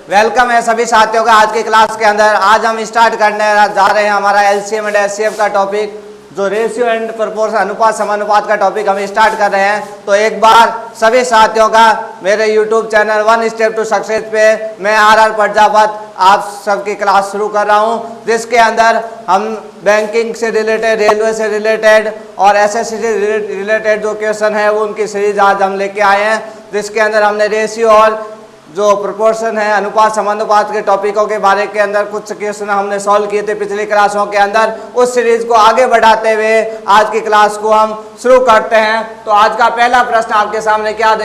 Welcome है सभी साथियों का आज की क्लास के अंदर। आज हम स्टार्ट करने जा रहे हैं हमारा एलसीएम एंड एचसीएफ का टॉपिक, जो रेशियो एंड प्रोपोर्शन अनुपात समानुपात का टॉपिक हम स्टार्ट कर रहे हैं। तो एक बार सभी साथियों का मेरे YouTube channel one step to success पे मैं आर प्रजापत आप सबकी क्लास शुरू कर रहा हूं, जिसके अंदर हम बैंकिंग से रिलेटेड, रेलवे से रिलेटेड और एसएससी से रिलेटेड जो क्वेश्चन है वो उनकी सीरीज आज हम लेके आए हैं, जिसके अंदर हमने रेशियो और जो प्रोपोर्शन है अनुपात समानुपात के टॉपिकों के बारे के अंदर कुछ क्वेश्चन हमने सॉल्व किए थे पिछली क्लासों के अंदर। उस सीरीज को आगे बढ़ाते हुए आज की क्लास को हम शुरू करते हैं। तो आज का पहला प्रश्न आपके सामने क्या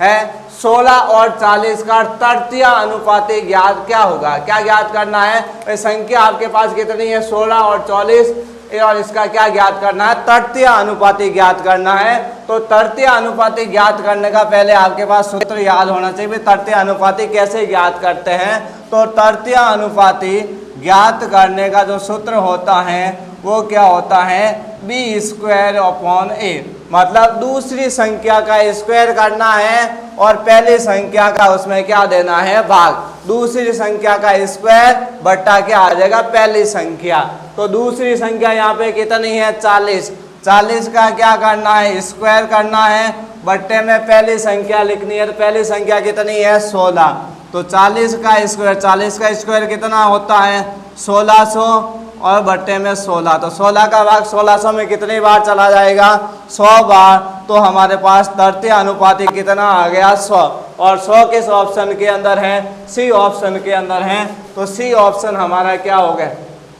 है, 16 और 40 का तृतीय अनुपाती ज्ञात क्या होगा। क्या ज्ञात करना है, संख्या आपके पास कितनी है 16 और 40 और इसका क्या ज्ञात करना है, तृतीय अनुपाती ज्ञात करना है। तो तृतीय अनुपाती ज्ञात करने का पहले आपके पास सूत्र याद होना चाहिए। तृतीय अनुपाती कैसे ज्ञात करते हैं, तो तृतीय अनुपाती ज्ञात करने का जो सूत्र होता है वो क्या होता है, b²/a, मतलब दूसरी संख्या का स्क्वायर करना है और पहली संख्या का उसमें क्या देना है, भाग। दूसरी संख्या का स्क्वायर बट्टा क्या आ जाएगा, पहली संख्या। तो दूसरी संख्या यहाँ पे कितनी है 40, 40 का क्या करना है, स्क्वायर करना है, बट्टे में पहली संख्या लिखनी है। तो पहली संख्या कितनी है 16, तो 40 का स्क्वायर, 40 का स्क्वायर कितना होता है 1600 और बट्टे में 16, तो 16 का भाग 1600 में कितनी बार चला जाएगा, 100 बार। तो हमारे पास तृतीय अनुपाती कितना आ गया 100, और 100 किस ऑप्शन के अंदर है, सी ऑप्शन के अंदर है। तो सी ऑप्शन हमारा क्या हो गया,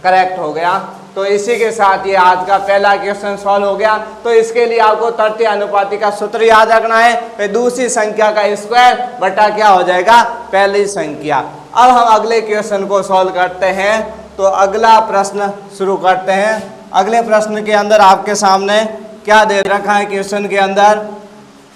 करेक्ट हो गया। तो इसी के साथ ये आज का पहला क्वेश्चन सॉल्व हो गया। तो इसके लिए आपको तृतीय अनुपाती का सूत्र याद रखना है, फिर दूसरी संख्या का स्क्वायर बटा क्या हो जाएगा, पहली संख्या। अब हम अगले क्वेश्चन को सॉल्व करते हैं। तो अगला प्रश्न शुरू करते हैं। अगले प्रश्न के अंदर आपके सामने क्या दे रखा है, क्वेश्चन के अंदर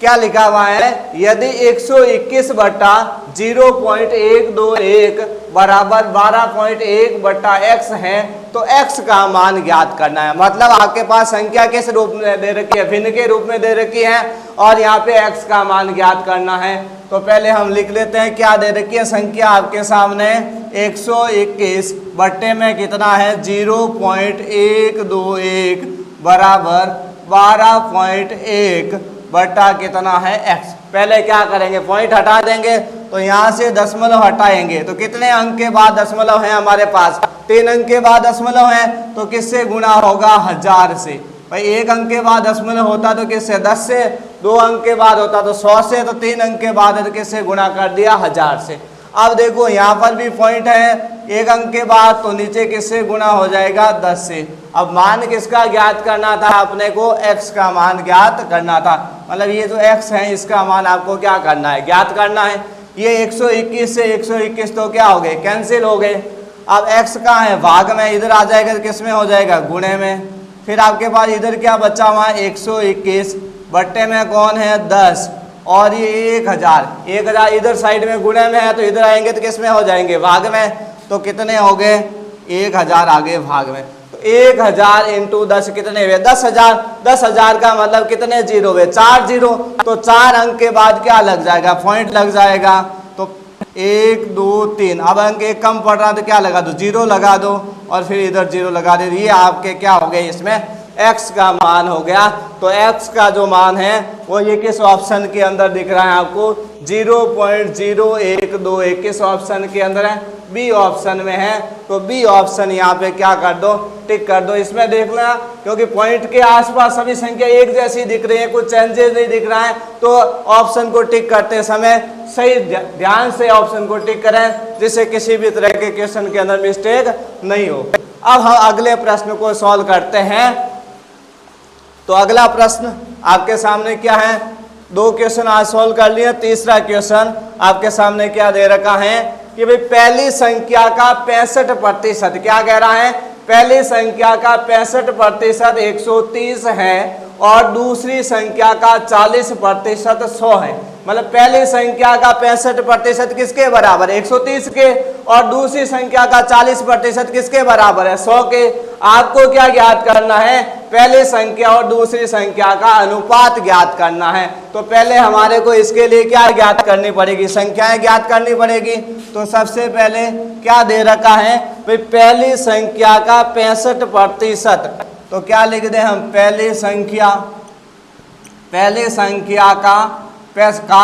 क्या लिखा हुआ है, यदि 121 बटा 0.121 बराबर 12.1 बटा x है तो x का मान ज्ञात करना है। मतलब आपके पास संख्या किस रूप में दे रखी है, भिन्न के रूप में दे रखी है और यहाँ पे x का मान ज्ञात करना है। तो पहले हम लिख लेते हैं क्या दे रखी है संख्या आपके सामने, 121 बट्टे में कितना है 0.121 बराबर 12.1 बटा कितना है x। पहले क्या करेंगे, पॉइंट हटा देंगे, तो यहाँ से दशमलव हटाएंगे तो कितने अंक के बाद दशमलव है हमारे पास, 3 अंक के बाद दशमलव है, तो किससे गुणा होगा, 1000 से। भाई 1 अंक के बाद दशमलव होता तो किससे, 10 से। 2 अंक के बाद होता तो 100 से। तो 3 अंक के बाद किससे गुणा कर दिया, 1000 से। अब देखो यहाँ पर भी पॉइंट है 1 अंक के बाद, तो नीचे किससे गुणा हो जाएगा, 10 से। अब मान किसका ज्ञात करना था अपने को, x का मान ज्ञात करना था। मतलब ये जो x है इसका मान आपको क्या करना है, ज्ञात करना है। ये 121 से 121 तो क्या हो गए, कैंसिल हो गए। अब x का है भाग में, इधर आ जाएगा तो किस में हो जाएगा, गुणे में। फिर आपके पास इधर क्या बचा हुआ है 121 बट्टे में कौन है 10 और ये 1000 इधर साइड में गुणे में है, तो इधर आएंगे तो किस में हो जाएंगे, भाग में। तो कितने हो गए 1000 आगे भाग में। तो 1000 इंटू 10 कितने हुए, 10,000। 10,000 का मतलब कितने जीरो हुए, 4 जीरो। तो 4 अंक के बाद क्या लग जाएगा, पॉइंट लग जाएगा। तो 1 2 3, अब अंक एक कम पड़ रहा तो क्या लगा दो, 0 लगा दो और फिर इधर 0 लगा दे। ये आपके क्या हो गए, इसमें x का मान हो गया। तो x का जो मान है वो ये किस ऑप्शन के अंदर दिख रहा है आपको, 0.0121 किस ऑप्शन के अंदर है, बी ऑप्शन में है। तो बी ऑप्शन यहाँ पे क्या कर दो, टिक कर दो। इसमें देखना क्योंकि पॉइंट के आसपास सभी संख्या एक जैसी दिख रही है, कुछ चेंजेस नहीं दिख रहा है, तो ऑप्शन को टिक करते समय सही ध्यान से ऑप्शन को टिक करें, जिससे किसी भी तरह के क्वेश्चन के अंदर मिस्टेक नहीं हो। अब हम अगले प्रश्न को सॉल्व करते हैं। तो अगला प्रश्न आपके सामने क्या है, 2 क्वेश्चन आज सॉल्व कर लिए। तीसरा क्वेश्चन आपके सामने क्या दे रखा है कि भाई पहली संख्या का 65%, क्या कह रहा है, पहली संख्या का 65% 130 है और दूसरी संख्या का 40% 100 है। मतलब पहली संख्या का 65% किसके बराबर है, 130 के, और दूसरी संख्या का 40% किसके बराबर है, 100 के। आपको क्या ज्ञात करना है, पहली संख्या और दूसरी संख्या का अनुपात ज्ञात करना है। तो पहले हमारे को इसके लिए क्या ज्ञात करनी पड़ेगी, संख्याएं ज्ञात करनी पड़ेगी। तो सबसे पहले क्या दे रखा है भाई, पहली संख्या का 65%। तो क्या लिख दें हम, पहली संख्या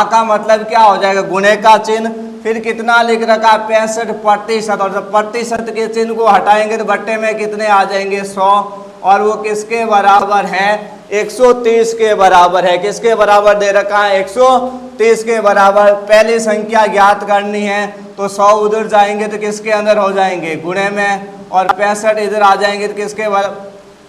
का मतलब क्या हो जाएगा, गुणे का चिन्ह, फिर कितना लिख रखा 65%। और जब प्रतिशत के चिन्ह को हटाएंगे तो बट्टे में कितने आ जाएंगे 100, और वो किसके बराबर है 130 के बराबर है। किसके बराबर दे रखा है 130 के बराबर। पहली संख्या ज्ञात करनी है तो 100 उधर जाएंगे तो किसके अंदर हो जाएंगे गुणे में, और 65 इधर आ जाएंगे तो किसके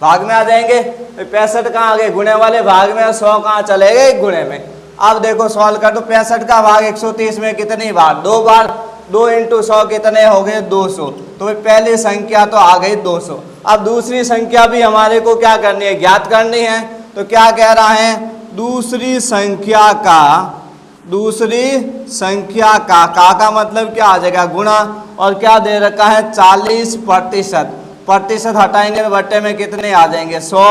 भाग में आ जाएंगे। 65 कहाँ आ गए गुणे वाले भाग में, 100 कहाँ चले गए गुणे में। अब देखो सॉल्व कर, तो 65 का भाग 130 में कितनी बार, 2 बार, 2 × 100 कितने हो गए 200। तो पहली संख्या तो आ गई 200। अब दूसरी संख्या भी हमारे को क्या करनी है, ज्ञात करनी है। तो क्या कह रहा है, दूसरी संख्या का मतलब क्या आ जाएगा गुणा, और क्या दे रखा है 40%। प्रतिशत हटाएंगे तो बट्टे में कितने आ जाएंगे 100,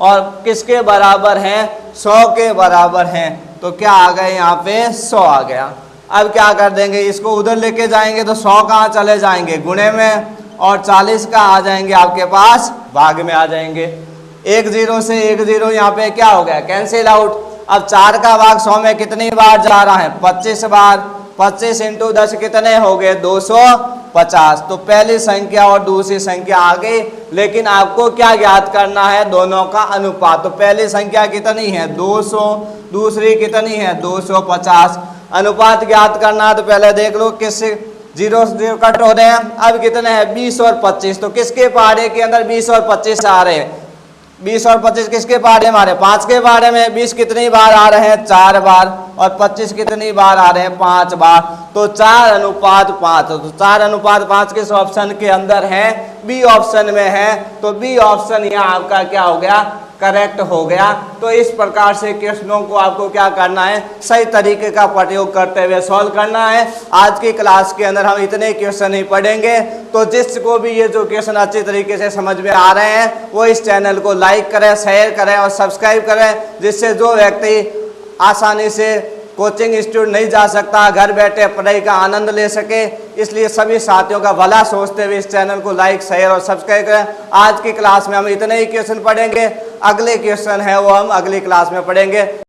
और किसके बराबर है 100 के बराबर है। तो क्या आ गए यहाँ पे 100 आ गया। अब क्या कर देंगे, इसको उधर लेके जाएंगे तो 100 कहाँ चले जाएंगे गुणे में, और 40 का आ जाएंगे आपके पास भाग में आ जाएंगे। 1 0 से 1 0 यहाँ पे क्या हो गया, कैंसिल आउट। अब 4 का भाग 100 में कितनी बार जा रहा है 25 बार। 25 × 10 कितने हो गए 250। तो पहली संख्या और दूसरी संख्या आ गई, लेकिन आपको क्या ज्ञात करना है, दोनों का अनुपात। तो पहली संख्या कितनी है 200, दूसरी कितनी है 250। अनुपात ज्ञात करना है तो पहले देख लो किस 0 0 कट हो रहे हैं। अब कितने हैं 20 और 25। तो किसके पहाड़े के अंदर 20 और 25 आ रहे हैं, 20 और 25 किसके पहाड़े में आ रहे हैं 5 के पहाड़े में। 20 कितनी बार आ रहे हैं 4 बार, और 25 कितनी बार आ रहे हैं 5 बार। तो 4:5। तो 4:5 किस ऑप्शन के अंदर है, बी ऑप्शन में है। तो बी ऑप्शन यहाँ आपका क्या हो गया, करेक्ट हो गया। तो इस प्रकार से क्वेश्चनों को आपको क्या करना है, सही तरीके का प्रयोग करते हुए सॉल्व करना है। आज की क्लास के अंदर हम इतने क्वेश्चन ही पढ़ेंगे। तो जिसको भी ये जो क्वेश्चन अच्छी तरीके से समझ में आ रहे हैं वो इस चैनल को लाइक करें, शेयर करें और सब्सक्राइब करें, जिससे जो व्यक्ति आसानी से कोचिंग इंस्टीट्यूट नहीं जा सकता, घर बैठे पढ़ाई का आनंद ले सके। इसलिए सभी साथियों का भला सोचते हुए इस चैनल को लाइक, शेयर और सब्सक्राइब करें। आज की क्लास में हम इतने ही क्वेश्चन पढ़ेंगे, अगले क्वेश्चन है वो हम अगली क्लास में पढ़ेंगे।